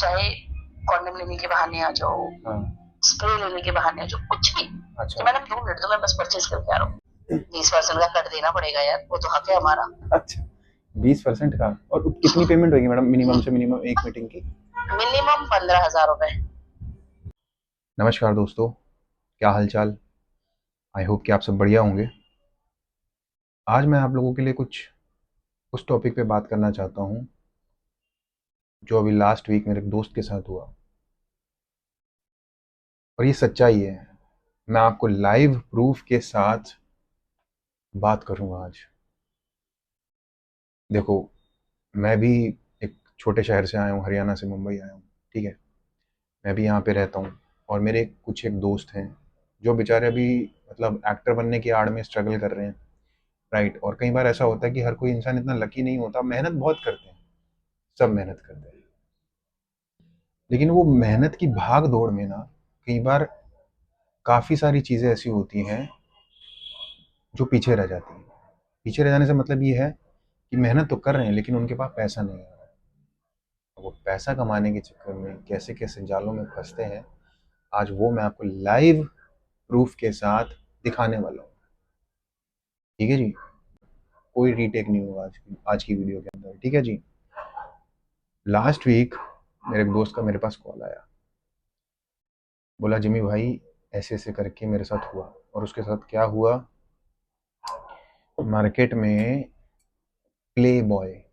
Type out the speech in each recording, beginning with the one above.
चाहे कॉन्डम लेने के बहाने आ जाओ, हाँ। स्प्रे लेने के बहाने आ जाओ, कुछ भी। अच्छा। तो मैडम 2 मिनट तो मैं बस परचेज करके आ रहा हूँ। 20% का कट देना पड़ेगा यार, वो तो हक है हमारा। अच्छा, 20% का। और कितनी पेमेंट होगी मैडम, मिनिमम से मिनिमम एक मीटिंग की? मिनिमम 15,000 रुपए। नमस्कार दोस्तों, क्या हालचाल? आई होप कि आप सब बढ़िया होंगे। आज मैं आप लोगों के लिए कुछ उस टॉपिक पे बात करना चाहता हूँ जो अभी लास्ट वीक मेरे एक दोस्त के साथ हुआ, और ये सच्चाई है। मैं आपको लाइव प्रूफ के साथ बात करूँगा आज। देखो, मैं भी एक छोटे शहर से आया हूँ, हरियाणा से मुंबई आया हूँ, ठीक है। मैं भी यहाँ पे रहता हूँ, और मेरे कुछ एक दोस्त हैं जो बेचारे अभी मतलब एक्टर बनने की आड़ में स्ट्रगल कर रहे हैं, राइट। और कई बार ऐसा होता है कि हर कोई इंसान इतना लकी नहीं होता, मेहनत बहुत करते हैं, सब मेहनत करते हैं, लेकिन वो मेहनत की भाग दौड़ में ना कई बार काफ़ी सारी चीज़ें ऐसी होती हैं जो पीछे रह जाती हैं। पीछे रह जाने से मतलब ये है कि मेहनत तो कर रहे हैं लेकिन उनके पास पैसा नहीं आ रहा है। वो पैसा कमाने के चक्कर में कैसे कैसे जालों में फंसते हैं, आज वो मैं आपको लाइव प्रूफ के साथ दिखाने वाला हूँ, ठीक है जी। कोई रीटेक नहीं होगा आज की वीडियो के अंदर, ठीक है जी। लास्ट वीक मेरे एक दोस्त का मेरे पास कॉल आया, बोला जिमी भाई ऐसे ऐसे करके मेरे साथ हुआ। और उसके साथ क्या हुआ, मार्केट में play boy,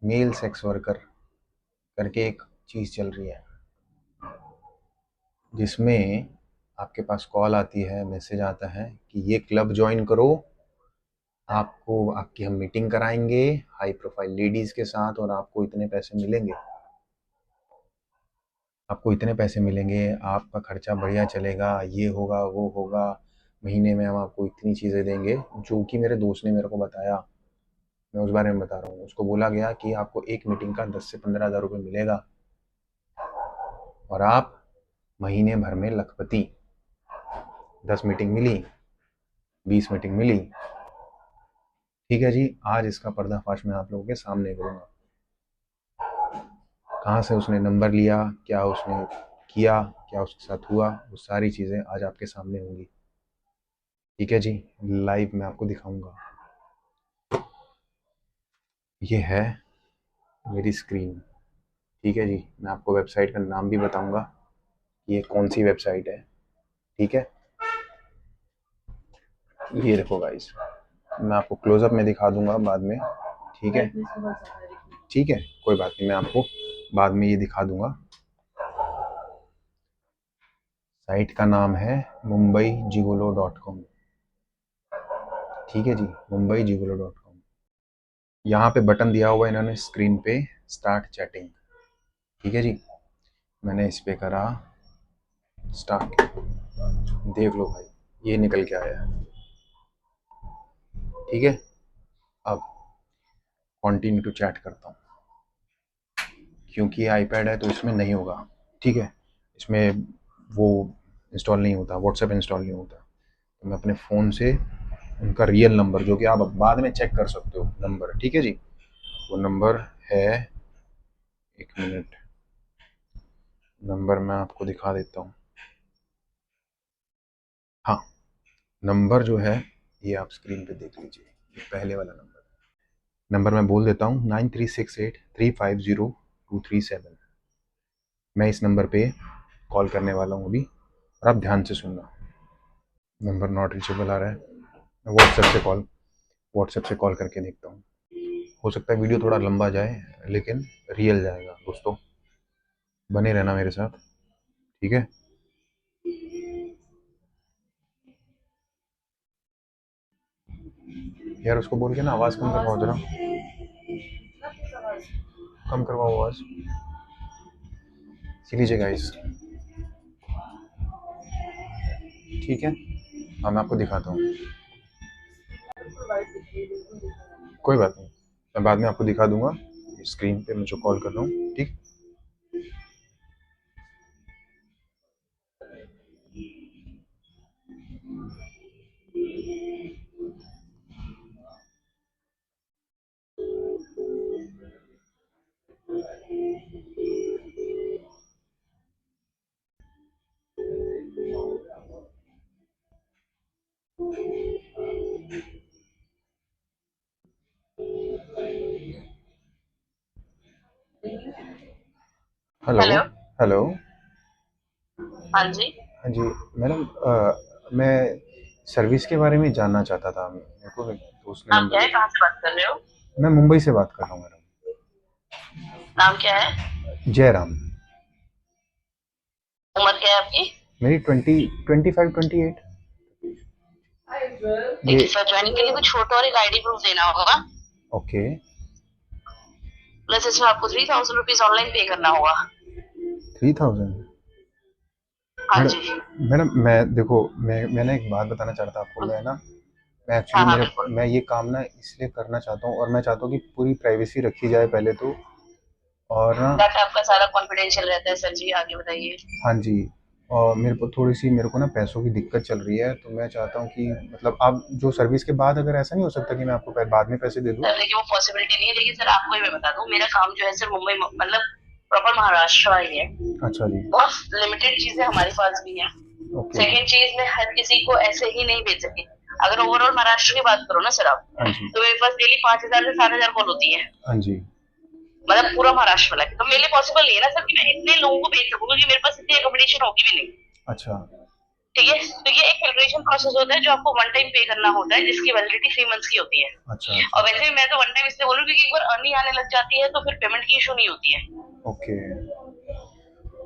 male sex worker करके एक चीज़ चल रही है, जिसमें आपके पास कॉल आती है, मैसेज आता है कि ये क्लब ज्वाइन करो, आपको आपकी हम मीटिंग कराएंगे हाई प्रोफाइल लेडीज़ के साथ, और आपको इतने पैसे मिलेंगे, आपको इतने पैसे मिलेंगे, आपका खर्चा बढ़िया चलेगा, ये होगा वो होगा, महीने में हम आपको इतनी चीज़ें देंगे। जो कि मेरे दोस्त ने मेरे को बताया, मैं उस बारे में बता रहा हूँ। उसको बोला गया कि आपको एक मीटिंग का 10 से 15 हज़ार रुपये मिलेगा, और आप महीने भर में लखपति। 10 मीटिंग मिली, 20 मीटिंग मिली, ठीक है जी। आज इसका पर्दाफाश मैं आप लोगों के सामने करूँगा। कहाँ से उसने नंबर लिया, क्या उसने किया, क्या उसके साथ हुआ, वो सारी चीज़ें आज आपके सामने होंगी, ठीक है जी। लाइव मैं आपको दिखाऊंगा। ये है मेरी स्क्रीन, ठीक है जी। मैं आपको वेबसाइट का नाम भी बताऊंगा, ये कौन सी वेबसाइट है, ठीक है। ये देखो गाइस, मैं आपको क्लोजअप में दिखा दूंगा बाद में, ठीक है, ठीक है, कोई बात नहीं, मैं आपको बाद में ये दिखा दूंगा। साइट का नाम है mumbaiGigolo.com, ठीक है जी, mumbaiGigolo.com। यहाँ पे बटन दिया हुआ है इन्होंने स्क्रीन पे, स्टार्ट चैटिंग, ठीक है जी। मैंने इस पे करा स्टार्ट, देख लो भाई ये निकल के आया है, ठीक है। अब कंटिन्यू टू चैट करता हूँ, क्योंकि आईपैड है तो इसमें नहीं होगा, ठीक है। इसमें वो इंस्टॉल नहीं होता, व्हाट्सएप इंस्टॉल नहीं होता। तो मैं अपने फ़ोन से उनका रियल नंबर, जो कि आप बाद में चेक कर सकते हो नंबर, ठीक है जी, वो नंबर है, एक मिनट, नंबर मैं आपको दिखा देता हूँ। हाँ, नंबर जो है ये आप स्क्रीन पे देख लीजिए, ये पहले वाला नंबर मैं बोल देता हूँ, 9368350237। मैं इस नंबर पे कॉल करने वाला हूँ अभी, और आप ध्यान से सुनना। नंबर नॉट रीचेबल आ रहा है, मैं व्हाट्सएप से कॉल करके देखता हूँ। हो सकता है वीडियो थोड़ा लंबा जाए, लेकिन रियल जाएगा दोस्तों, बने रहना मेरे साथ, ठीक है। यार उसको बोल के ना आवाज़ कम करवाओ जरा, कम करवाओ आवाज़, सी लीजिए गाइस, ठीक है। हाँ मैं आपको दिखाता हूँ, कोई बात नहीं, मैं बाद में आपको दिखा दूंगा स्क्रीन पे मैं जो कॉल कर रहा हूँ, ठीक। हेलो। हेलो। हेलो। हाँ जी। हाँ जी। मैडम, मैं सर्विस के बारे में जानना चाहता था। मेरे को एक दोस्त ने नाम नंबर क्या है, दिया। कहाँ से बात कर रहे हो? मैं मुंबई से बात कर रहा हूँ मैडम। नाम क्या है? जयराम। उम्र क्या है आपकी? मेरी 25 28। ये। देखिए सर, ज्वाइनिंग के लिए कुछ फोटो और एक आईडी प्रूफ देना होगा। ओके। प्लस इसमें आपको 3000 रुपीज ऑनलाइन पे करना होगा। 3000। हाँ जी। मैडम मैडम, मैं देखो, मैं ना एक बात बताना चाहता था आपको। मैं ना, मैं हाँ एक्चुअली हाँ मेरे बिल्कुल। मैं ये काम ना इसलिए करना चाहता हूँ, और मैं चाहता हूँ कि पूरी प्राइवेसी रखी जाए पहले तो। और ना, डाटा आपका सारा कॉन्फिडेंशियल रहता है सर जी, आगे बताइए। हाँ जी। और मेरे को ना पैसों की दिक्कत चल रही है, तो मैं चाहता हूँ कि मतलब आप जो सर्विस के बाद, अगर ऐसा नहीं हो सकता कि मैं आपको बाद में पैसे दे दूँ। सर देखिए वो पॉसिबिलिटी नहीं है, लेकिन सर आपको ही मैं बता दूं, मेरा काम जो है सर मुंबई मतलब प्रॉपर महाराष्ट्र ही है। अच्छा जी। बहुत लिमिटेड चीजें हमारे पास भी हैं। ओके जी। सेकंड चीज, मैं हर किसी को ऐसे ही नहीं भेज सकती। अगर ओवरऑल महाराष्ट्र की बात करो ना सर आप, हाँ जी। तो मेरे पास डेली 5000 से 7000 कॉल होती है। हाँ जी। मतलब पूरा महाराष्ट्र वाला, तो मेरे लिए पॉसिबल नहीं है ना सर कि मैं इतने लोगों को भेज सकूं, क्योंकि मेरे पास इतनी एकोमोडेशन होगी भी नहीं। अच्छा। ठीक है, तो ये एक फिल्ट्रेशन प्रोसेस होता है जो आपको वन टाइम पे करना होता है, जिसकी वैलिडिटी 3 मंथ्स की होती है। अच्छा। और अच्छा। वैसे भी मैं तो वन टाइम इसलिए बोलूँ क्योंकि एक बार अर्निंग आने लग जाती है तो फिर पेमेंट की इशू नहीं होती है। ओके।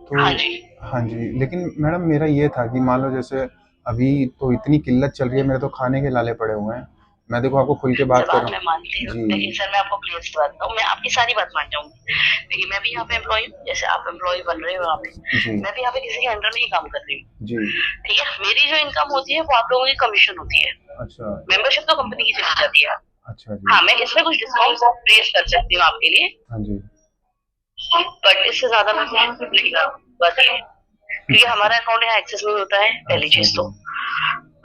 तो हाँ जी। हाँ जी, लेकिन मैडम मेरा ये था कि मान लो जैसे अभी तो इतनी किल्लत चल रही है, मेरे तो खाने के लाले पड़े हुए हैं। मैं देखो आपको खुल के सर बात बात करूँ। मैं मानती हूँ, जी। लेकिन सर मैं आपको क्लियर सी बात बताऊँ, मैं आपकी सारी बात मान जाऊंगी। देखिए मैं भी यहाँ पे एम्प्लॉय हूँ, जैसे आप एम्प्लॉय बन रहे हो यहाँ पे, जी। मैं भी यहाँ पे किसी के अंडर में ही काम कर रही हूँ। जी। ठीक है, मेरी जो इनकम होती है वो आप लोगों की कमीशन होती है। अच्छा। मेंबरशिप तो कंपनी की चली जाती है। अच्छा जी। हाँ, मैं इसमें कुछ डिस्काउंट प्लेस कर सकती हूँ आपके लिए, हाँ जी। बट इससे ज्यादा मैं नहीं कर पाती है, क्योंकि हमारा अकाउंट यहाँ एक्सेस नहीं होता है, पहली अच्छा चीज जी। तो।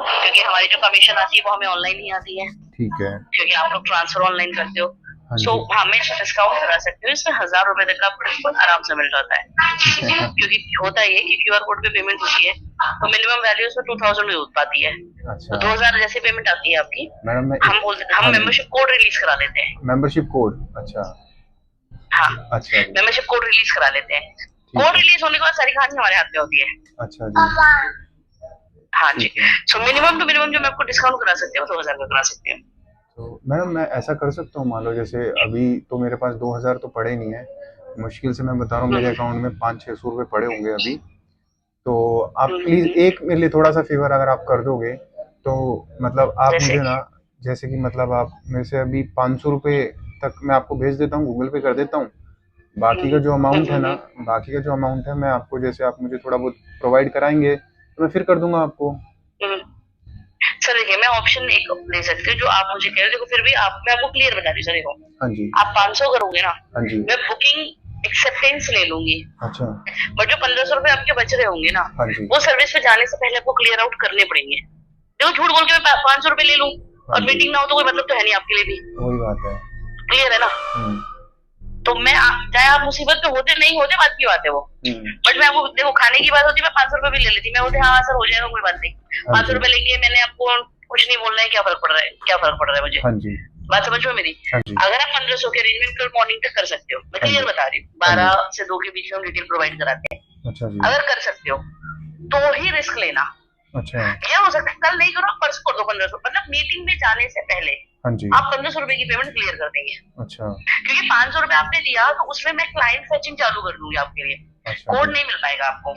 क्योंकि हमारी जो कमीशन आती है वो हमें ऑनलाइन ही आती है, ठीक है। क्योंकि आप लोग ट्रांसफर ऑनलाइन करते हो। हाँ सो जी। हाँ, मैं इसमें डिस्काउंट करा सकती हूँ, इसमें 1000 रुपए तक का आपको डिस्काउंट आराम से मिल जाता है। क्योंकि होता ये है कि क्यूआर कोड पे पेमेंट होती है, तो मिनिमम वैल्यू उसमें 2000 में हो पाती है। तो अच्छा 2000 जैसे पेमेंट आती है आपकी, मैडम, मैं हम एक। बोलते हम हाँ जी। मेंबरशिप कोड रिलीज करा लेते हैं। Membership code. अच्छा। हाँ, अच्छा जी। मेंबरशिप कोड रिलीज करा लेते हैं। ठीक कोड है। रिलीज होने के बाद सारी कहानी हमारे हाथ में होती है। अच्छा जी। हाँ जी। ठीक है। सो मिनिमम टू मिनिमम जो मैं आपको डिस्काउंट करा सकती हूँ 2000 का करा सकती हूँ। तो मैडम मैं ऐसा कर सकता हूँ, मान लो जैसे अभी तो मेरे पास 2000 तो पड़े नहीं है। मुश्किल से मैं बता रहा हूँ, मेरे अकाउंट में 500 600 रुपये पड़े होंगे अभी। तो आप प्लीज़ एक मेरे लिए थोड़ा सा फेवर अगर आप कर दोगे, तो मतलब आप जैसे मुझे ना, जैसे कि मतलब आप मेरे से अभी 500 रुपये तक मैं आपको भेज देता हूँ, गूगल पे कर देता हूँ। बाकी का जो अमाउंट है ना, बाकी का जो अमाउंट है मैं आपको, जैसे आप मुझे थोड़ा बहुत प्रोवाइड कराएंगे तो मैं फिर कर दूंगा आपको। सर देखिए, मैं ऑप्शन एक ले सकती हूँ जो आप मुझे कह रहे हो। देखो फिर भी आप मैं आपको क्लियर बता रही हूँ सर, देखो हाँ जी। आप 500 करोगे ना, हाँ जी। मैं बुकिंग एक्सेप्टेंस ले लूंगी, अच्छा। बट जो 1500 रुपए आपके बच रहे होंगे ना, हाँ जी। वो सर्विस पे जाने से पहले आपको क्लियर आउट करने पड़ेंगे। देखो झूठ बोल के मैं 500 रुपए ले लूं हाँ और जी। मीटिंग ना हो तो कोई मतलब तो है नहीं आपके लिए भी। वही बात है। क्लियर है ना? तो मैं चाहे आप मुसीबत में होते नहीं होते, बात की बात है वो, बट मैं आपको देखो खाने की बात होती, मैं 500 रुपए भी ले लेती, मैं बोलती हाँ सर हो जाएगा कोई बात नहीं। हाँ 500 जी। रुपए लेंगे, मैंने आपको कुछ नहीं बोलना है, क्या फर्क पड़ रहा है, क्या फर्क पड़ रहा है मुझे। हाँ जी। बात समझ में मेरी? हाँ जी। अगर आप 1500 के अरेंजमेंट कल मॉर्निंग तक कर सकते हो, मैं हाँ क्लियर जी। बता रही हूँ, हाँ जी। 12 से 2 के बीच में हम डिटेल प्रोवाइड कराते हैं। अच्छा जी। अगर कर सकते हो तो ही रिस्क लेना। अच्छा। क्या हो सकता है कल नहीं करो, परसों कर दो 1500, मतलब मीटिंग में जाने से पहले हाँ जी। आप 1500 रुपए की पेमेंट क्लियर कर देंगे। अच्छा। क्योंकि 500 रुपए आपने दिया तो उसमें मैं क्लाइंट फैचिंग चालू कर दूंगी आपके लिए, अच्छा कोड जी। नहीं मिल पाएगा आपको।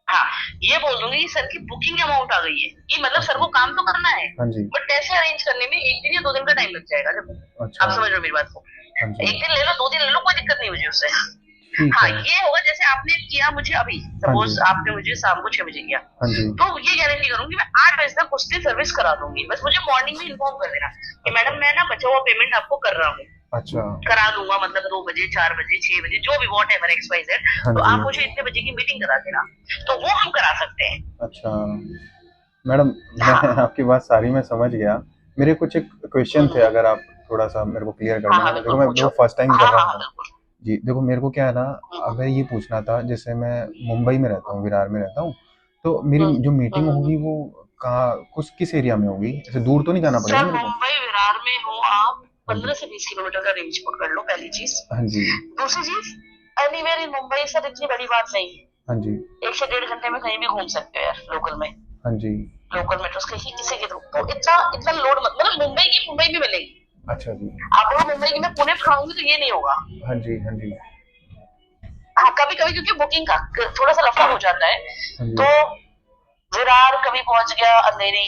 हाँ, ये बोल दूंगी कि सर की बुकिंग अमाउंट आ गई है, कि मतलब सर को काम तो करना है, हाँ जी। बट पैसे अरेंज करने में 1 दिन या 2 दिन का टाइम लग जाएगा। देखो अच्छा। आप समझ रहे हो मेरी बात को? हाँ जी। 1 दिन ले लो, 2 दिन ले लो, कोई दिक्कत नहीं मुझे उससे। ठीक हाँ, है। ये होगा जैसे आपने किया मुझे अभी, हाँ जी। सपोज आपने मुझे शाम को 6 बजे किया, हाँ जी। तो ये गारंटी करूंगी मैं 8 बजे तक उस दिन सर्विस करा दूंगी। बस मुझे मॉर्निंग में इन्फॉर्म कर देना कि मैडम मैं ना बचा हुआ पेमेंट आपको कर रहा हूँ, अच्छा। करा दूंगा, मतलब 2 बजे 4 बजे 6 बजे जो भी whatever X Y Z, हाँ तो जी। आप मुझे इतने बजे की मीटिंग करा देना, तो वो हम करा सकते हैं। अच्छा मैडम, मैं हाँ आपकी बात सारी मैं समझ गया। मेरे कुछ एक क्वेश्चन थे, अगर आप थोड़ा सा मेरे को क्लियर कर हाँ हाँ देंगे। देखो बिल्कुल मैं पूछो। देखो फर्स्ट टाइम कर हाँ रहा हाँ हूँ हाँ ना। बिल्कुल। जी देखो, मेरे को क्या है ना, अगर ये पूछना था, जैसे मैं मुंबई में रहता हूँ, विरार में रहता हूँ, तो मेरी जो मीटिंग होगी वो कहाँ, किस एरिया में होगी? ऐसे दूर तो नहीं जाना पड़ेगा सर मेरे को? मुंबई विरार में हो आप, हाँ जी। 15 से 20 किलोमीटर का रेंज पकड़ लो, पहली चीज। हाँ जी। दूसरी चीज, एनीवेयर इन मुंबई सर इतनी बड़ी बात नहीं है। हाँ जी 1 से 1.5 घंटे में कहीं भी घूम सकते हो यार लोकल में, हाँ जी। लोकल मेट्रो कहीं किसी के थ्रू। तो इतना इतना लोड मत, मतलब मुंबई की मुंबई में मिलेगी। अच्छा जी। आप लोग मुंबई की मैं पुणे पढ़ाऊंगी तो ये नहीं होगा। हाँ जी हाँ जी हाँ कभी कभी क्योंकि बुकिंग का थोड़ा सा लफड़ा हो जाता है, हाँ जी। तो विरार कभी पहुंच गया अंधेरी,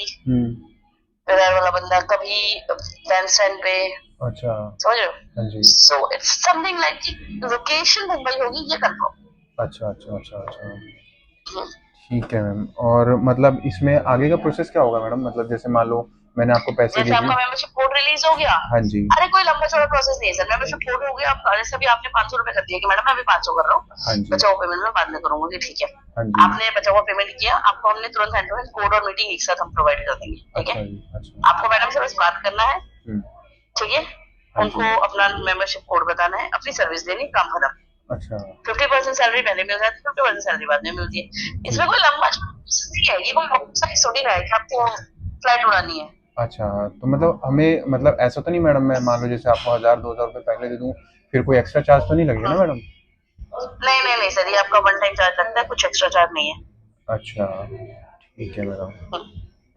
विरार वाला बंदा कभी बैंड स्टैंड पे, अच्छा समझ रहे हो। हाँ जी। सो इट्स समथिंग लाइक कि लोकेशन मुंबई होगी ये कंफर्म। अच्छा अच्छा अच्छा अच्छा ठीक है मैम। और मतलब इसमें आगे का प्रोसेस क्या होगा मैडम? मतलब जैसे मान लो मैंने आपको पैसे दे जैसे दिए। आपका मेंबरशिप कोड रिलीज हो गया, हाँ जी अरे कोई लंबा चौड़ा प्रोसेस नहीं है सर। मेंबरशिप कोड हो गया, आप जैसे भी आपने 500 रुपए कर दिया कि मैडम मैं अभी 500 कर रहा हूँ, हाँ जी बचा हुआ पेमेंट मैं बाद में करूंगी, ठीक है। हाँ जी। आपने बचा हुआ पेमेंट किया, आपको हमने तुरंत हैंड टू हैंड कोड और मीटिंग एक साथ हम प्रोवाइड कर देंगे, ठीक अच्छा है। जी अच्छा। आपको मैडम से बस बात करना है, हम्म, ठीक है। हाँ उनको जी अपना मेंबरशिप कोड बताना है, अपनी सर्विस देनी, काम खत्म। अच्छा 50% सैलरी पहले मिल जाती है, 50% सैलरी बाद में मिलती है। इसमें कोई लंबा नहीं है, ये कोई थोड़ी ना है कि आपको फ्लाइट उड़ानी है। अच्छा। तो मतलब हमें मतलब ऐसा तो नहीं मैडम, मैं मान लो जैसे आपको 1000-2000 रुपये पहले दे दूं, फिर कोई एक्स्ट्रा चार्ज तो नहीं लगेगा ना मैडम? नहीं नहीं नहीं सर, ये आपका वन टाइम चार्ज लगता है, कुछ एक्स्ट्रा चार्ज नहीं है। अच्छा ठीक है मैडम।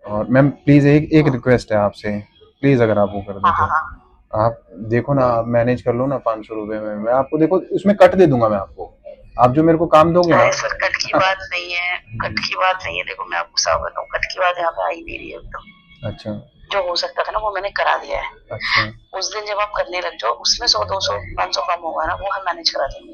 और मैम प्लीज़ एक एक रिक्वेस्ट है आपसे, प्लीज़ अगर आप वो कर हाँ दें हाँ तो। हाँ। आप देखो ना, आप मैनेज कर लो ना 500 रुपये में, मैं आपको देखो उसमें कट दे दूंगा मैं आपको, आप जो मेरे को काम दोगे ना। अरे सर कट की बात नहीं है, कट की बात नहीं है। देखो मैं आपको साफ बताऊं, कट की बात यहाँ पे आई नहीं रही है एकदम। अच्छा जो हो सकता था ना वो मैंने करा दिया है। अच्छा उस दिन जब आप करने लग जाओ, उसमें 100 200 500 कम होगा ना, वो हम मैनेज करा देंगे,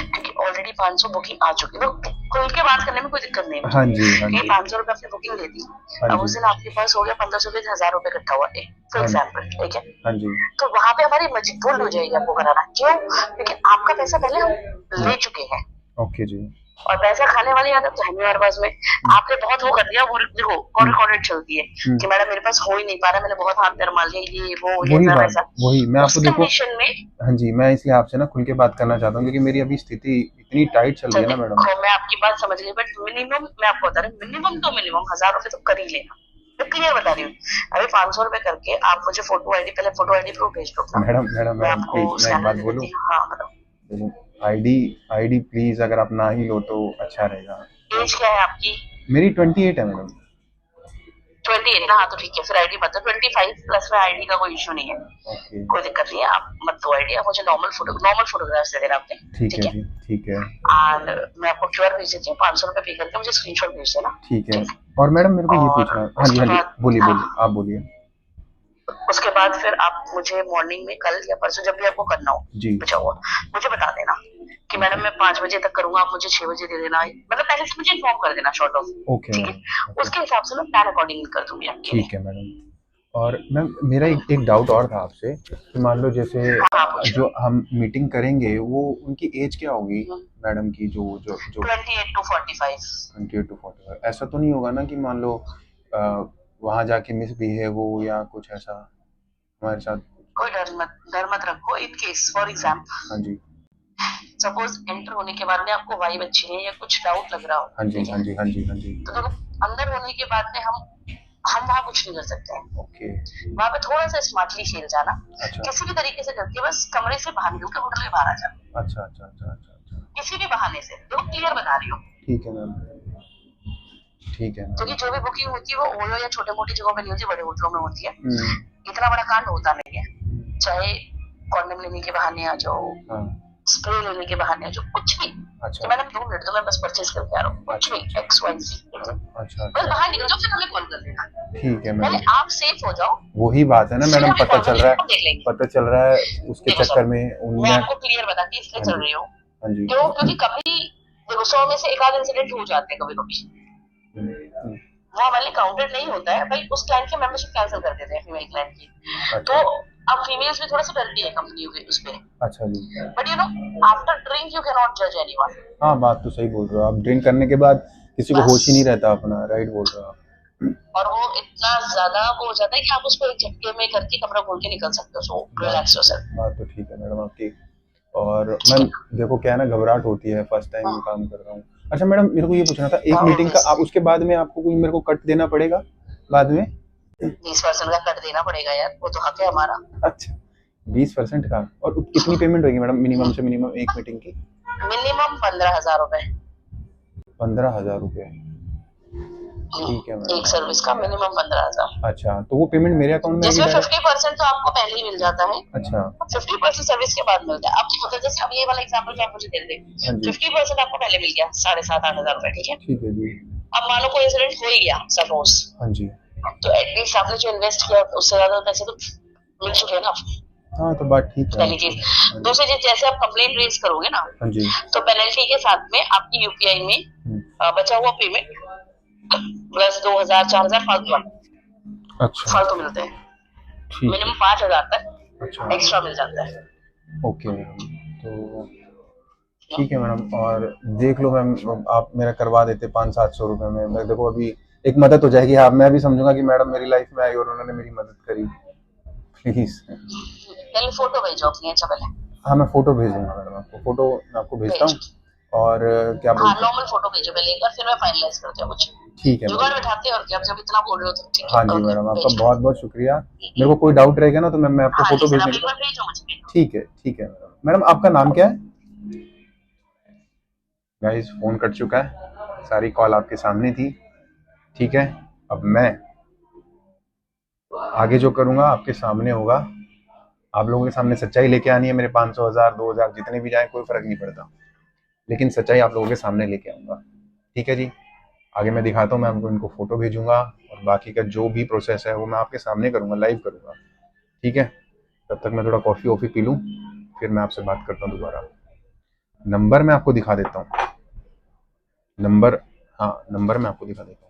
क्योंकि ऑलरेडी 500 बुकिंग आ चुकी है। तो खुल के बात करने में कोई दिक्कत नहीं हाँ मुझे। जी हाँ ये जी 500 रुपए आपने बुकिंग दे दी, हाँ अब जी उस दिन आपके पास हो गया 1500 के 1000 रुपए इकट्ठा हुआ है फॉर हाँ एग्जाम्पल, ठीक है। हाँ जी। तो वहां पे हमारी मजबूर हो जाएगी आपको कराना, क्यों? क्योंकि आपका पैसा पहले हम ले चुके हैं, ओके जी। और पैसा खाने वाली आदत तो है नहीं हमारे पास में। आपने बहुत वो कर दिया, वो देखो कॉल रिकॉर्डेड चलती है कि मैडम मेरे पास हो ही नहीं पा रहा, मैंने बहुत हाथ पैर मार लिया, ये वो ये वही सब बात ऐसा। वही मैं उस आपको देखो। कंडीशन में हाँ जी, मैं इसलिए आपसे ना खुल के बात करना चाहता हूँ क्योंकि मेरी अभी स्थिति इतनी टाइट चल रही है ना मैडम। देखो मैं आपकी बात समझ गई, बट मिनिमम मैं आपको बता रही हूँ, मिनिमम तो मिनिमम 1000 रुपए तो कर ही लेना। मैं क्लियर बता रही हूँ। अभी 500 रुपए करके आप मुझे फोटो आईडी, पहले फोटो आईडी प्रूफ भेज दो अपना, मैडम मैडम मैं मैडम आपको प्लीज मैं एक स्कैनर बात दे बोलूँ? देती हूँ। हाँ मतलब देखो, आईडी आईडी प्लीज अगर आप ना ही लो तो अच्छा रहेगा। एज क्या है आपकी? मेरी 28 है मैडम। 28 ना, हाँ तो ठीक है, फिर आईडी मत दो। 25 प्लस में आईडी का कोई इशू नहीं है, ओके कोई दिक्कत नहीं है। आप मत दो आईडी, आप मुझे नॉर्मल फोटोग्राफ्स दे देना आपने, ठीक ठीक है है। जी ठीक है और मैं आपको क्यूआर भेज देती हूँ, 500 रुपए पे करके मुझे स्क्रीनशॉट भेज देना, ठीक है। ठीक। और मैडम मेरे को ये और पूछना है, हाँ जी उसके हाँ जी, बाद बोलिए हाँ, बोलिए आप बोलिए। उसके बाद फिर आप मुझे मॉर्निंग में कल या परसों जब भी आपको करना हो जी बचा हुआ, मुझे बता देना कि मैडम मैं 5 बजे तक करूंगा, आप मुझे 6 बजे दे देना, मतलब पहले से मुझे इन्फॉर्म कर देना शॉर्ट ऑफ, ओके ठीक है। मैडम। उसके हिसाब से मैं प्लान अकॉर्डिंग कर दूंगी आपके लिए। ठीक है मैडम। और मैम मेरा एक डाउट और था आपसे कि मान लो जैसे हाँ पूछो। जो हम मीटिंग करेंगे वो उनकी एज क्या होगी मैडम की? जो जो जो 28 to 45। 28 to 45, ऐसा तो नहीं होगा ना कि मान लो वहाँ जाके मिसबिहेव हो या कुछ ऐसा हमारे साथ? कोई डर मत रखो। इन केस फॉर एग्जाम्पल हाँ जी सपोज एंटर होने के बाद में आपको वाइब अच्छी नहीं है या कुछ डाउट लग रहा हो, हाँ जी ठीक हाँ है, जी हाँ जी हाँ जी। तो देखो अंदर होने के बाद में हम वहाँ कुछ नहीं कर सकते हैं। ओके वहाँ पे थोड़ा सा स्मार्टली खेल जाना, अच्छा किसी भी तरीके से करके बस कमरे से बाहर निकल के होटल में बाहर आ जाना, अच्छा अच्छा अच्छा अच्छा अच्छा किसी भी बहाने से। देखो क्लियर बता रही हूँ, ठीक है मैम ठीक है क्योंकि मैम। जो भी बुकिंग होती है वो ओयो या छोटे मोटी जगहों में नहीं होती, बड़े होटलों में होती है। इतना बड़ा कांड होता नहीं है, चाहे कॉन्डम लेने के बहाने आ जाओ, हाँ स्प्रे लेने के बहाने आ जाओ, कुछ भी अच्छा कि मैंने 2 मिनट तो मैं बस परचेज करके आ रहा हूँ, कुछ भी एक्स वाई जी, अच्छा बस अच्छा बाहर निकल जाओ, फिर हमें कॉल कर लेना। ठीक है पहले मैडम। आप सेफ हो जाओ, वही बात है ना फिर मैडम, हमें कॉल कर लेना, हम देख लेंगे। पता चल रहा है उसके देखो चक्कर सर, में मैं उनने। आपको क्लियर बताती हूँ इसलिए हाँ चल जी रही हूँ, हाँ जी क्यों? क्योंकि कभी देखो 100 में से एक आध इंसिडेंट हो जाते हैं कभी कभी, हम्म, वो हमारे काउंटेड नहीं होता है भाई। उस क्लाइंट की मेंबरशिप कैंसिल कर देते हैं फीमेल क्लाइंट की, तो अच्छा अब फीमेल्स भी थोड़ा सा डरती है कंपनी के उस पे, अच्छा जी। But you know after drink you can not जज एनीवन। हाँ बात तो सही बोल रहे हो आप, ड्रिंक करने के बाद किसी को बस, होश ही नहीं रहता अपना, राइट बोल रहे हो आप। और वो इतना ज्यादा वो हो जाता है कि आप उसको एक झटके में करके कमरा खोल के निकल सकते हो। So relax yourself. बात तो ठीक है मैडम आपकी। और मैम देखो क्या है ना, घबराहट होती है, फर्स्ट टाइम काम कर रहा हूँ। अच्छा मैडम मेरे को ये पूछना था, एक मीटिंग का आप उसके बाद में आपको कोई मेरे को कट देना पड़ेगा बाद में? 20% का कट देना पड़ेगा यार, वो तो हक है हमारा। अच्छा 20% का? और कितनी पेमेंट होगी मैडम मिनिमम से मिनिमम एक मीटिंग की? मिनिमम 15,000 रुपए। 15,000 रुपये? ठीक है एक मैडम। सर्विस का मिनिमम 15,000। अच्छा, तो वो पेमेंट मेरे अकाउंट में आएगी जिसमें डायरेक्ट? 50% तो आपको पहले ही मिल जाता है, अच्छा। 50% सर्विस के बाद मिलता है। अब मतलब जैसे अब ये वाला एग्जांपल जो आप मुझे दे रहे हाँ थे, जी। 50% आपको पहले मिल गया, 7,500-8,000 रुपए, ठीक है। ठीक है जी। अब मान लो कोई इंसिडेंट हो ही गया सपोज, हाँ जी। तो एटलीस्ट आपने जो इन्वेस्ट किया उससे ज्यादा पैसे तो मिल चुके हैं ना। हाँ, तो बात ठीक है पहली आपकी। चीज। हाँ जी। दूसरी चीज, जैसे आप कंप्लेंट रेज करोगे ना, हाँ जी। तो पेनल्टी के साथ में आपकी यूपीआई में बचा हुआ पेमेंट प्लस 2,000 4,000 अच्छा। फालतू मिलते हैं। ठीक है। मिनिमम 5,000 तक अच्छा। एक्स्ट्रा मिल जाता है। ओके मैडम, तो ठीक है मैडम, और देख लो मैम, आप मेरा करवा देते 500-700 रुपये में। मैं देखो अभी एक मदद हो जाएगी। हाँ, मैं भी समझूंगा कि मैडम मेरी लाइफ में आई और उन्होंने मेरी मदद करी। प्लीज। पहले फोटो भेजो अपनी, अच्छा पहले हाँ, मैं फोटो भेज दूंगा मैडम आपको, फोटो मैं आपको भेजता हूँ। भेजो। और क्या हाँ, बोलते हैं। नॉर्मल फोटो भेजो पहले एक बार, फिर मैं फाइनलाइज करती हूँ कुछ ठीक है जुगाड़ मैडम। बैठाते हैं। और क्या, अब जब इतना बोल रहे हो तो ठीक है, हाँ जी ओके मैडम, आपका भेजो। बहुत बहुत शुक्रिया। मेरे को कोई डाउट रहेगा ना तो मैं आपको हाँ फोटो जी सर, भेजने आप के एक बार बाद। भेजो मुझे, भेजो। ठीक है मैडम। मैडम आपका नाम क्या है? गाइस, फोन कट चुका है, सारी कॉल आपके सामने थी। ठीक है, अब मैं आगे जो करूंगा आपके सामने होगा। आप लोगों के सामने सच्चाई लेके आनी है। मेरे 500, 1000, 2000 जितने भी जाए कोई फर्क नहीं पड़ता, लेकिन सच्चाई आप लोगों के सामने लेके आऊंगा। ठीक है जी। आगे मैं दिखाता हूँ, मैं आपको इनको फोटो भेजूंगा और बाकी का जो भी प्रोसेस है वो मैं आपके सामने करूंगा, लाइव करूंगा। ठीक है, तब तक मैं थोड़ा कॉफ़ी वॉफ़ी पी लूँ, फिर मैं आपसे बात करता हूँ दोबारा। नंबर मैं आपको दिखा देता हूँ। नंबर, हाँ नंबर मैं आपको दिखा देता हूँ।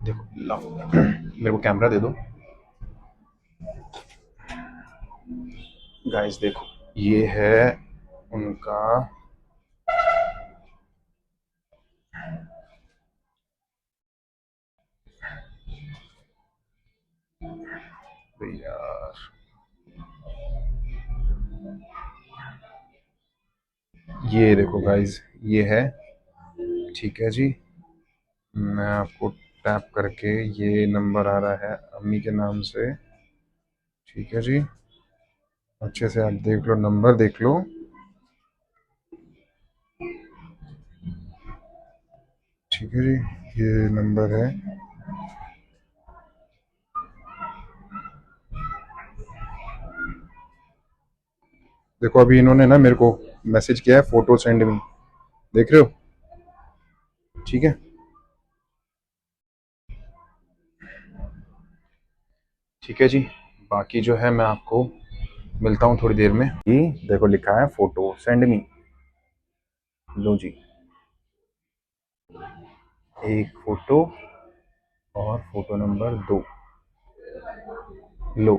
देखो लाओ, मेरे को कैमरा दे दो। गाइस देखो, ये है उनका। यार, ये देखो गाइस, ये है। ठीक है जी, मैं आपको टैप करके, ये नंबर आ रहा है अम्मी के नाम से। ठीक है जी, अच्छे से आप देख लो, नंबर देख लो। ठीक है जी, ये नंबर है। देखो अभी इन्होंने ना मेरे को मैसेज किया है, फोटो सेंड मी, देख रहे हो? ठीक है, ठीक है जी। बाकी जो है मैं आपको मिलता हूँ थोड़ी देर में। ये देखो लिखा है फोटो सेंड मी। लो जी, एक फोटो और फोटो नंबर 2। लो,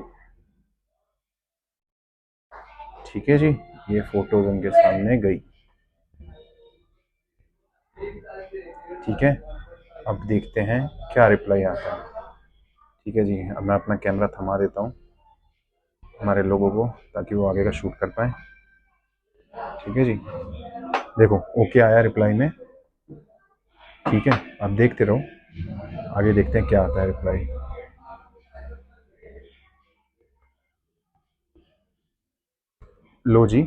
ठीक है जी, ये फोटोज उनके सामने गई। ठीक है, अब देखते हैं क्या रिप्लाई आता है। ठीक है जी, अब मैं अपना कैमरा थमा देता हूँ हमारे लोगों को, ताकि वो आगे का शूट कर पाए। ठीक है जी, देखो ओके आया रिप्लाई में। ठीक है, आप देखते रहो, आगे देखते हैं क्या आता है रिप्लाई। लो जी,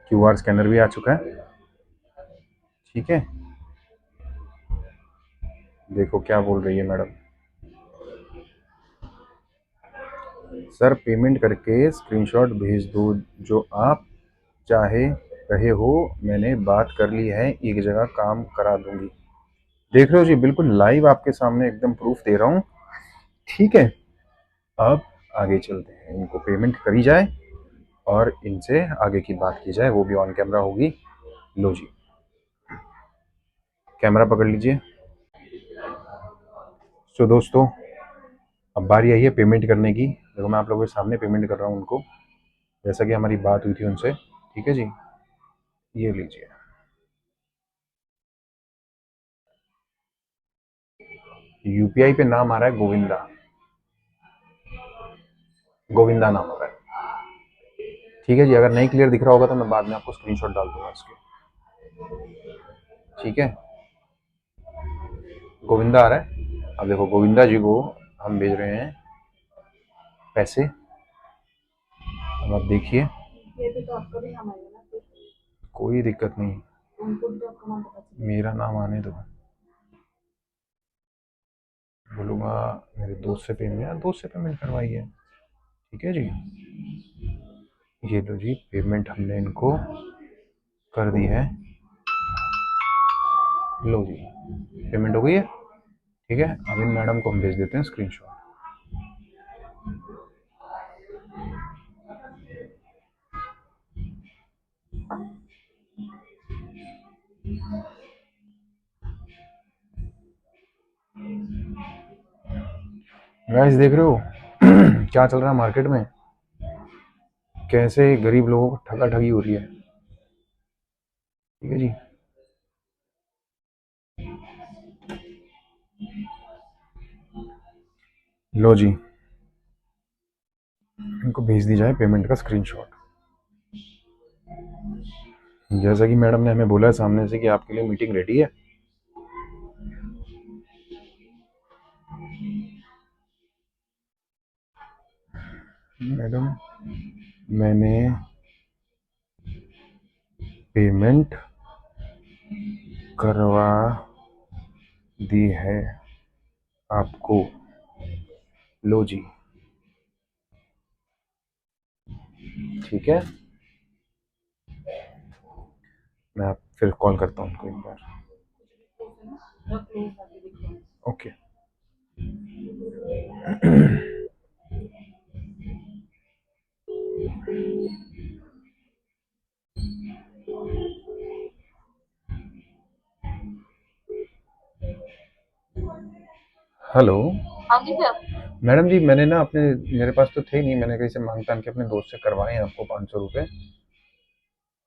क्यूआर स्कैनर भी आ चुका है। ठीक है, देखो क्या बोल रही है मैडम। सर पेमेंट करके स्क्रीनशॉट भेज दो, जो आप चाहे रहे हो। मैंने बात कर ली है, एक जगह काम करा दूंगी। देख रहे हो जी, बिल्कुल लाइव आपके सामने एकदम प्रूफ दे रहा हूँ। ठीक है, अब आगे चलते हैं, इनको पेमेंट करी जाए और इनसे आगे की बात की जाए, वो भी ऑन कैमरा होगी। लो जी, कैमरा पकड़ लीजिए। सो दोस्तों, अब बारी आई है पेमेंट करने की। देखो मैं आप लोगों के सामने पेमेंट कर रहा हूँ उनको, जैसा कि हमारी बात हुई थी उनसे। ठीक है जी, ये लीजिए। यूपीआई पे नाम आ रहा है गोविंदा, गोविंदा नाम आ रहा है। ठीक है जी, अगर नहीं क्लियर दिख रहा होगा तो मैं बाद में आपको स्क्रीनशॉट डाल दूंगा इसके। ठीक है, गोविंदा आ रहा है। अब देखो गोविंदा जी को हम भेज रहे हैं पैसे। अब आप देखिए, कोई दिक्कत नहीं, उनको भी तो आपका नाम पता चले। मेरा नाम आने दो, बोलूँगा मेरे दोस्त से पेमेंट, यार दोस्त से पेमेंट करवाई है, ठीक है जी। ये लो जी, पेमेंट हमने इनको कर दी है, लो जी पेमेंट हो गई है, ठीक है। अब इन मैडम को हम भेज देते हैं स्क्रीनशॉट। गाइस देख रहे हो क्या चल रहा है मार्केट में, कैसे गरीब लोगों को ठगा ठगी हो रही है, ठीक है जी। लो जी, इनको भेज दी जाए पेमेंट का स्क्रीनशॉट। जैसा कि मैडम ने हमें बोला है सामने से कि आपके लिए मीटिंग रेडी है, मैडम मैंने पेमेंट करवा दी है आपको, लो जी, ठीक है। मैं आप फिर कॉल करता हूँ उनको एक बार, रख लो आगे देखो। ओके। हेलो हाँ जी सर। मैडम जी, मैंने ना अपने, मेरे पास तो थे नहीं, मैंने कहीं से मांग तान के अपने दोस्त से करवाए हैं आपको 500 रुपये।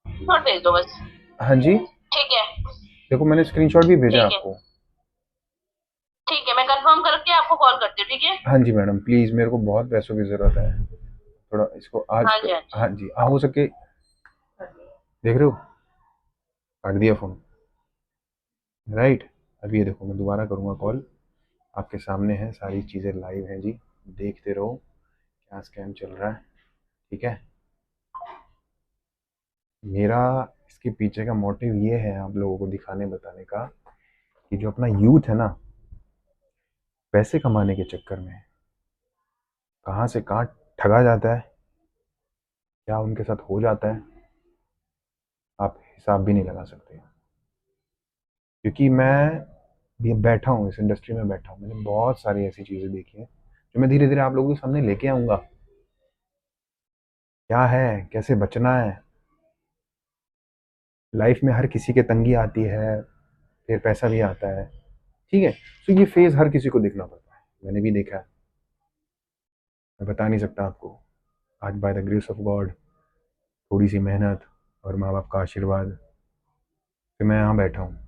नोट भेज दो बस। हाँ जी, ठीक है, देखो मैंने स्क्रीनशॉट भी भेजा ठीक है। आपको। ठीक है, मैं कंफर्म करके आपको कॉल करती हूँ, ठीक है। हाँ जी मैडम प्लीज़, मेरे को बहुत पैसों की ज़रूरत है, थोड़ा इसको आज हाँ जी, हाँ जी। हाँ जी, हो सके, देख रहे हो काट दिया फ़ोन, राइट। अब ये देखो मैं दोबारा करूँगा कॉल, आपके सामने है सारी चीज़ें लाइव हैं जी, देखते रहो क्या स्कैम चल रहा है, ठीक है। मेरा इसके पीछे का मोटिव ये है आप लोगों को दिखाने बताने का कि जो अपना यूथ है ना, पैसे कमाने के चक्कर में कहाँ से कहाँ ठगा जाता है, क्या उनके साथ हो जाता है, आप हिसाब भी नहीं लगा सकते। क्योंकि मैं ये बैठा हूँ, इस इंडस्ट्री में बैठा हूँ, मैंने बहुत सारी ऐसी चीज़ें देखी हैं जो मैं धीरे धीरे आप लोगों के सामने लेके आऊँगा, क्या है कैसे बचना है। लाइफ में हर किसी के तंगी आती है, फिर पैसा भी आता है, ठीक है। तो ये फेज़ हर किसी को देखना पड़ता है, मैंने भी देखा है, मैं बता नहीं सकता आपको। आज by the grace of God, थोड़ी सी मेहनत और माँ बाप का आशीर्वाद से मैं यहाँ बैठा हूँ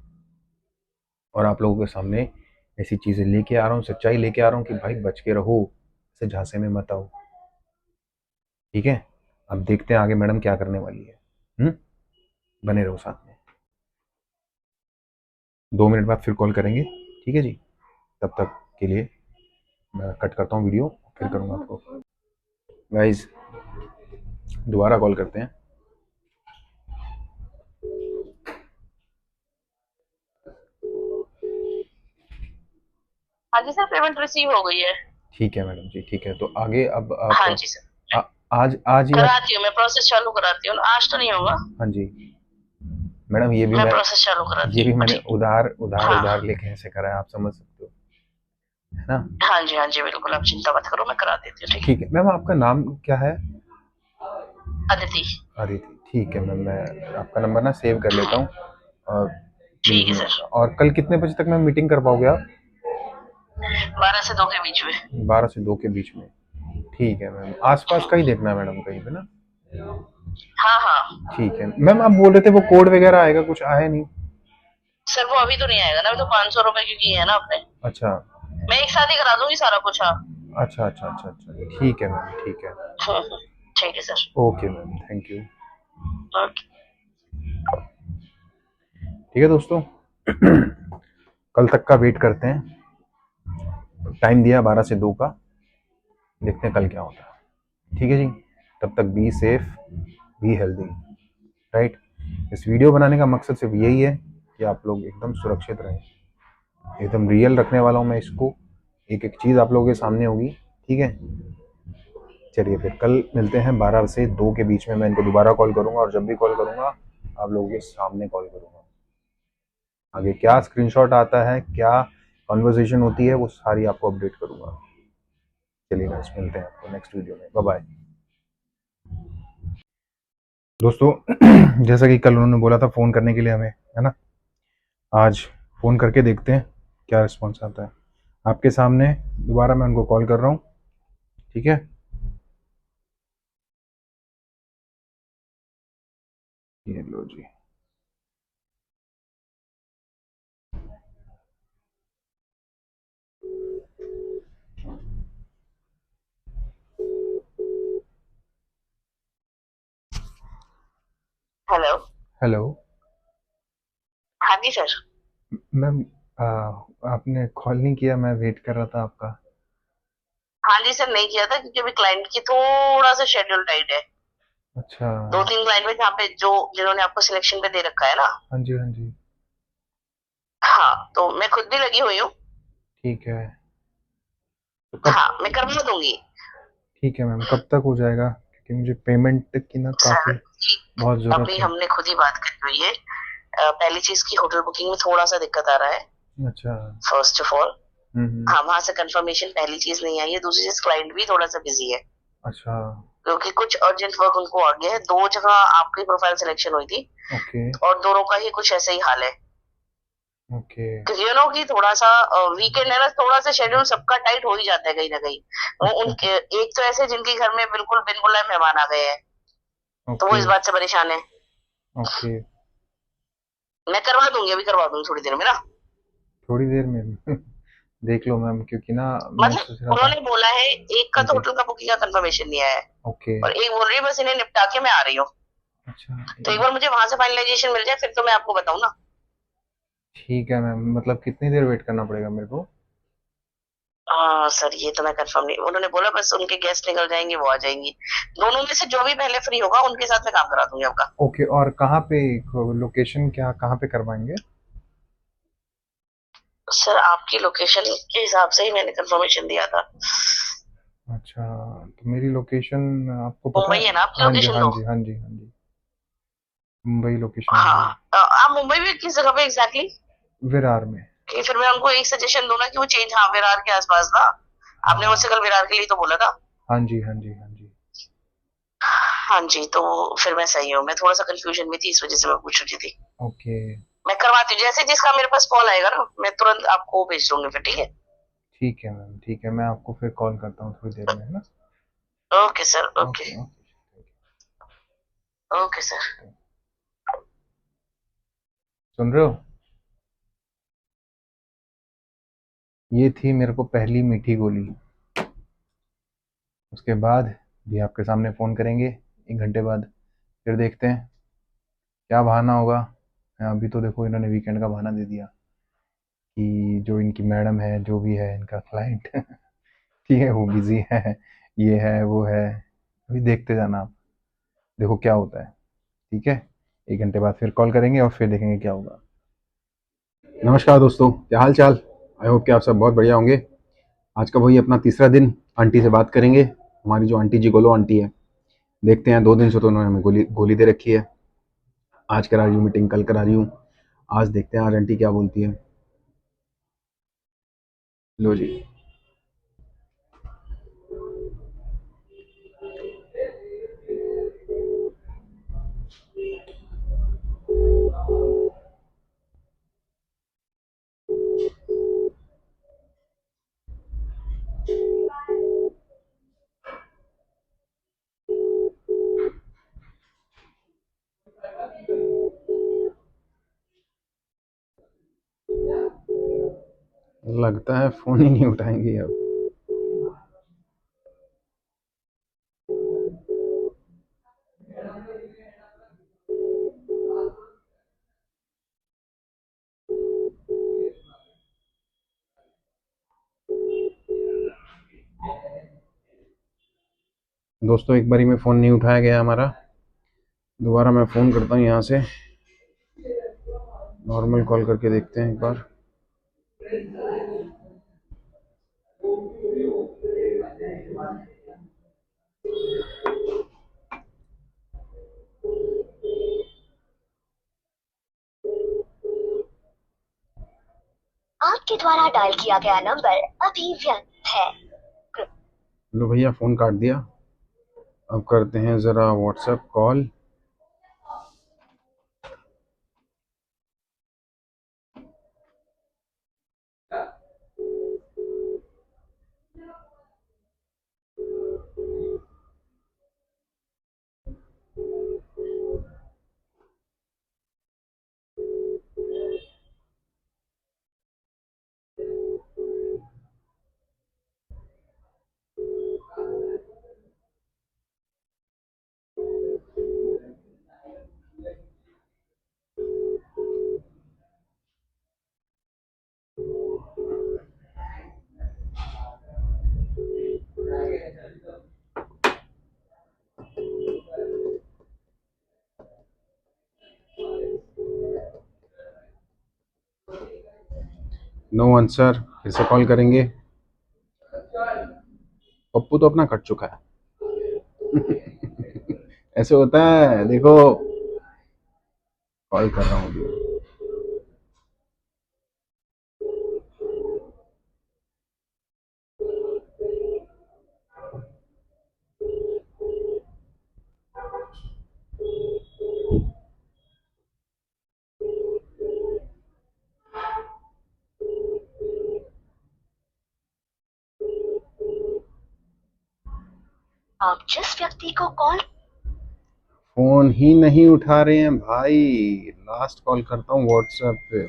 और आप लोगों के सामने ऐसी चीज़ें लेके आ रहा हूँ, सच्चाई लेके आ रहा हूँ कि भाई बच के रहो, ऐसे झांसे में मत आओ, ठीक है। अब देखते हैं आगे मैडम क्या करने वाली है, बने रहो साथ में। 2 मिनट बाद फिर कॉल करेंगे, ठीक है जी। तब तक के लिए मैं कट करता हूँ वीडियो, फिर करूँगा आपको। गाइज दोबारा कॉल करते हैं। हाँ जी सर, पेमेंट रिसीव हो गई है। ठीक है मैडम जी, ठीक है। तो आगे अब हाँ आप जी सर, आज या कराती हूँ मैं, प्रोसेस चालू कराती हूँ, आज तो नहीं होगा। हाँ जी मैडम, ये भी मैं मैं प्रोसेस चालू ये कराती भी हूँ, मैंने ठीक। उधार उधार हाँ उधार लेके ऐसे करा है, आप समझ सकते हो, है ना। हाँ जी, हाँ जी, बिल्कुल आप चिंता मत करो, मैं करा देती हूँ, ठीक है। ठीक है मैम, आपका नाम क्या है। अदिति। अदिति, ठीक है मैम, मैं आपका नंबर ना सेव कर लेता हूँ, और ठीक प्लीज़ है मैं, सर, और कल कितने बजे तक मैं मीटिंग कर पाओगे आप। 12 से 2 के बीच में। 12 से 2 के बीच में, ठीक है मैम। आसपास का ही देखना है मैडम, कहीं पे ना। हाँ हाँ ठीक है मैम, आप बोल रहे थे वो कोड वगैरह आएगा, कुछ आया नहीं। सर, वो अभी तो नहीं आएगा ना, अभी तो 500 रुपए की की है ना आपने। अच्छा मैं एक साथ ही करा दूंगी सारा कुछ, हाँ। अच्छा अच्छा अच्छा अच्छा, ठीक है मैम, ठीक है। ठीक है sir. Okay ma'am, thank you. Okay. ठीक है दोस्तों, कल तक का वेट करते हैं, टाइम दिया 12 से 2 का, देखते हैं कल क्या होता है, ठीक है जी। तब तक be safe, be healthy, right. इस वीडियो बनाने का मकसद सिर्फ यही है कि आप लोग एकदम सुरक्षित रहें, एकदम रियल रखने वाला हूँ मैं इसको, एक एक चीज़ आप लोगों के सामने होगी, ठीक है। चलिए फिर कल मिलते हैं 12 से 2 के बीच में, मैं इनको दोबारा कॉल करूँगा और जब भी कॉल करूँगा आप लोगों के सामने कॉल करूँगा। आगे क्या स्क्रीनशॉट आता है, क्या कॉन्वर्जेशन होती है, वो सारी आपको अपडेट करूँगा। चलिए गाइस, मिलते हैं आपको नेक्स्ट वीडियो में, बाय बाय। दोस्तों जैसा कि कल उन्होंने बोला था फ़ोन करने के लिए हमें, है ना, आज फ़ोन करके देखते हैं क्या रिस्पॉन्स आता है। आपके सामने दोबारा मैं उनको कॉल कर रहा हूँ, ठीक है। ये लो जी। हेलो। हेलो हाँ जी सर। मैम, आपने कॉल नहीं किया, मैं वेट कर रहा था आपका। हाँ जी सर, नहीं किया था क्योंकि अभी क्लाइंट की थोड़ा सा शेड्यूल टाइट है। अच्छा। 2-3 क्लाइंट में जहाँ पे जो जिन्होंने आपको सिलेक्शन पे दे रखा है ना। हाँ जी, हाँ जी। हाँ, तो मैं खुद भी लगी हुई हूँ। ठीक है, तो कब? हाँ, मैं करवा दूंगी। ठीक है मैम, कब तक हो जाएगा, क्योंकि मुझे पेमेंट की ना सर काफ़ी बहुत ज़रूरत अभी है। हमने खुद ही बात करी हुई है। पहली चीज की होटल बुकिंग में थोड़ा सा दिक्कत आ रहा है, अच्छा। First of all. हम्म। हाँ, वहां से कंफर्मेशन पहली चीज नहीं आई है। दूसरी चीज, क्लाइंट भी थोड़ा सा बिजी है अच्छा। क्योंकि कुछ अर्जेंट वर्क उनको आ गया है। 2 जगह आपकी प्रोफाइल सिलेक्शन हुई थी ओके। और दोनों का ही कुछ ऐसा ही हाल है। ओके। क्योंकि यू नो कि थोड़ा सा वीकेंड है ना, थोड़ा सा शेड्यूल सबका टाइट हो ही जाता है कहीं ना कहीं। वो अच्छा। उनके एक तो ऐसे जिनके घर में बिल्कुल बिन बुलाए मेहमान आ गए हैं, तो वो ओके। इस बात से परेशान है। ओके। मैं करवा दूंगी, अभी करवा दूंगी थोड़ी देर में ना। थोड़ी देर में देख लो मैम, क्योंकि ना मैं मतलब सोच रहा था। उन्होंने बोला है, एक का हाँ तो जी। होटल का बुकिंग का कंफर्मेशन नहीं आया है ओके। और एक बोल रही है बस इन्हें निपटा के मैं आ रही हूँ। अच्छा। तो एक बार मुझे वहां से फाइनलाइजेशन मिल जाए फिर तो मैं आपको बताऊँ ना। ठीक है मैम, मतलब कितनी देर वेट करना पड़ेगा मेरे को? हाँ सर, ये तो मैं कंफर्म नहीं, उन्होंने बोला बस उनके गेस्ट निकल जाएंगे, वो आ जाएंगी। दोनों में से जो भी पहले फ्री होगा उनके साथ मैं काम करा दूंगी आपका। ओके, और कहाँ पे, लोकेशन क्या, कहाँ पे करवाएंगे? सर आपकी लोकेशन के हिसाब से ही मैंने कंफर्मेशन दिया था। अच्छा, तो मेरी लोकेशन आपको पता मुंबई है? है ना आपकी हाँ जी, लोकेशन हाँ तो? जी, हाँ जी, हाँ जी, मुंबई लोकेशन है हाँ, मेरी। आप मुंबई में किस जगह पे एग्जैक्टली? विरार में। कि फिर मैं उनको एक सजेशन दूं ना कि वो चेंज, हाँ विरार के आसपास ना। आपने मुझसे हाँ। कल विरार के लिए तो बोला था। हाँ जी, हाँ जी, हाँ जी। हाँ जी, तो फिर मैं सही हूँ। मैं थोड़ा सा कंफ्यूजन में थी, इस वजह से मैं पूछ रही थी। ओके। मैं करवाती हूँ, जैसे जिसका मेरे पास कॉल आएगा ना मैं तुरंत आपको भेज दूंगी फिर, ठीक है? ठीक है मैम, ठीक है, मैं आपको फिर कॉल करता हूँ थोड़ी देर में, है ना। Okay sir, okay. Okay okay. Okay sir. सुन रहे हो? ये थी मेरे को पहली मीठी गोली। उसके बाद भी आपके सामने फ़ोन करेंगे 1 घंटे बाद, फिर देखते हैं क्या बहाना होगा। अभी तो देखो इन्होंने वीकेंड का बहाना दे दिया कि जो इनकी मैडम है, जो भी है इनका क्लाइंट ठीक है, वो बिज़ी है, ये है वो है। अभी देखते जाना आप, देखो क्या होता है, ठीक है। 1 घंटे बाद फिर कॉल करेंगे और फिर देखेंगे क्या होगा। नमस्कार दोस्तों, क्या हाल चाल? आई होप कि आप सब बहुत बढ़िया होंगे। आज का वही अपना तीसरा दिन, आंटी से बात करेंगे। हमारी जो आंटी जी गोलो आंटी है, देखते हैं 2 दिन से तो उन्होंने हमें गोली गोली दे रखी है। आज करा रही हूँ मीटिंग, कल करा रही हूँ, आज देखते हैं आज आंटी क्या बोलती है। लो जी। लगता है फ़ोन ही नहीं उठाएंगी अब। दोस्तों एक बारी में फ़ोन नहीं उठाया गया हमारा, दोबारा मैं फ़ोन करता हूँ यहाँ से, नॉर्मल कॉल करके देखते हैं एक बार। आपके द्वारा डायल किया गया नंबर अभी व्यस्त है। लो भैया, फ़ोन काट दिया। अब करते हैं ज़रा व्हाट्सएप कॉल। नो आंसर, फिर से कॉल करेंगे। पप्पू तो अपना कट चुका है। ऐसे होता है, देखो कॉल कर रहा हूँ अभी। आप जिस व्यक्ति को कॉल फोन ही नहीं उठा रहे हैं भाई। लास्ट कॉल करता हूँ व्हाट्सएप पे।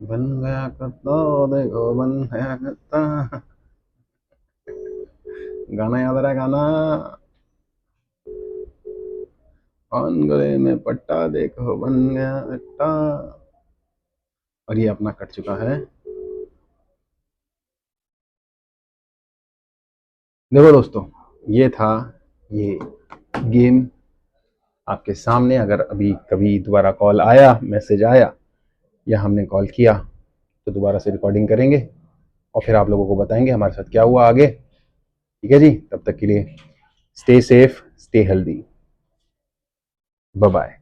बन गया करता, देखो बन गया करता। गाना याद आ रहा है? गाना कान गले में पट्टा देखो बन गया अट्टा। और ये अपना कट चुका है। देखो दोस्तों, ये था ये गेम आपके सामने। अगर अभी कभी दोबारा कॉल आया, मैसेज आया या हमने कॉल किया तो दोबारा से रिकॉर्डिंग करेंगे और फिर आप लोगों को बताएंगे हमारे साथ क्या हुआ आगे। ठीक है जी, तब तक के लिए stay safe, stay healthy, bye bye.